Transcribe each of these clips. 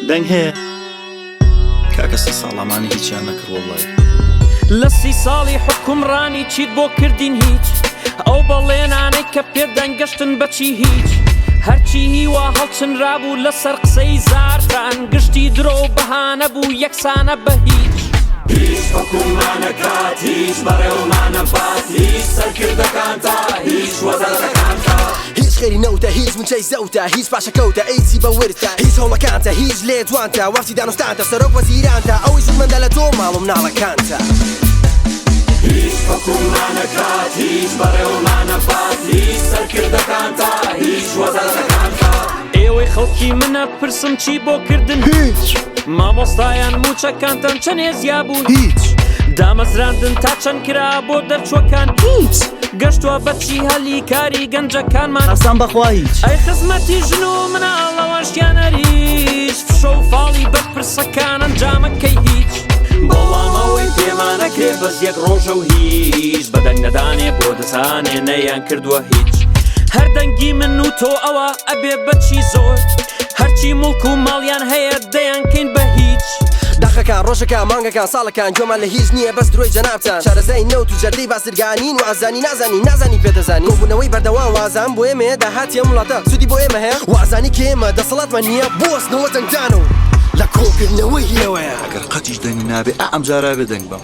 دەنگ هەیە کاکە سە ساڵامانی هیچیان نەکرد وەڵڵای لە 30 ساڵی حکومڕانی چیت بۆ کردین هیچ ئەو بەڵێنانەی کە پێدەنگەشتن بەچی هیچ هەرچی هیوا هەڵچنرابوو لەسەر قسەی زارتان گشتی درۆ بەهانە بوو یەکسانە بە هیچ حکومانە کات هیچ بەڕێوەمانە بات هیچ سەرکردەکانتە هیچ وەزارەکانتە هیچ خێری نەوتە هیچ منچەی زەوتە هیچ پاشەکەوتە ئەیچی بەورتە هیچ هەوڵەکانتە هیچ لێ جوانتە وەفتی دانوستانتە سەرۆک وەزیرانتە ئەوەی زمەندە لە تۆ ماڵم ناڵەکانتە هیچ حکومانە کات هیچ بەڕێوەمانە بات هیچ سەرکردەکانتە هیچ وەزارەکانتە ئێوەی خەڵکی منە پرسم چی بۆ کردن هیچ مامۆستایان موچەکانتان چەند هێزیا بوون هیچ دامەزراندن تا چەند کرا بۆ دەرچوەکان هیچ گەشتوە بەچی هەلی کاری گەنجەکانمان ئەسان بەخوا هیچ ئەی خزمەتی ژن و مناڵەوەشیانەریش فشە و فاڵی بەرپرسەکان ئەنجامەکەی هیچ بەڵامەوەی پێمانەکرێ بەس یەک ڕۆژە و هیچ بەدەنگ نەدانێ بۆ دەزانێ نەیان کردووە هیچ هەردەنگی من و تۆ ئەوە ئەبێ بەچی زۆر هەرچی مڵک و ماڵیان هەیە دەیانکەین بە هیچ داخەکان ڕۆژەکان مانگەکان ساڵەکان گوێمان لە هیچ نییە بەس درۆی جەنابتان شارەزای نەوت و جەردەی باسرگانین و ئازانی نازانی پێدەزانی کۆبوونەوەی بەردەوام وازان بۆ ئێمێ داهاتیە وڵاتە سودی بۆ ئێمە هەیە وازانی کە ئێمە دەسەڵاتمان نییە بۆستنەوە دەنگدان و لە کۆکردنەوەی هێوەیە ئەگەر قەتیش دەنگ نابێ ئەم جارا بێ دەنگ بەم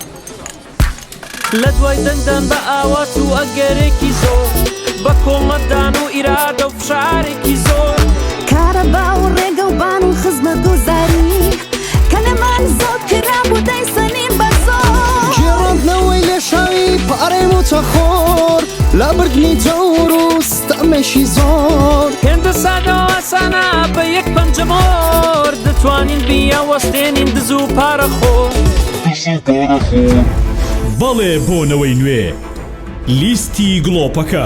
لە دوای دەنگدان بە ئاوات و ئەگەرێکی زۆر بە کۆمەدان و ئیرادە و فشارێکی زۆر کارەبا و ڕێگە و بان و خزمەت گوزاری کە لەمان زۆر کرابوو دەیسەنین بە زۆر گێڕاندنەوەی لێ شاوی پارەی موچەخۆر لە بردنی جەور و ستەمێشی زۆر هێندە سادەوە ئاسانە بە یەک پەنجەمۆر دەتوانین بیە وەستێنین دز و پارەخۆر بەڵێ بۆنەوەی نوێ لیستی گڵۆپەکە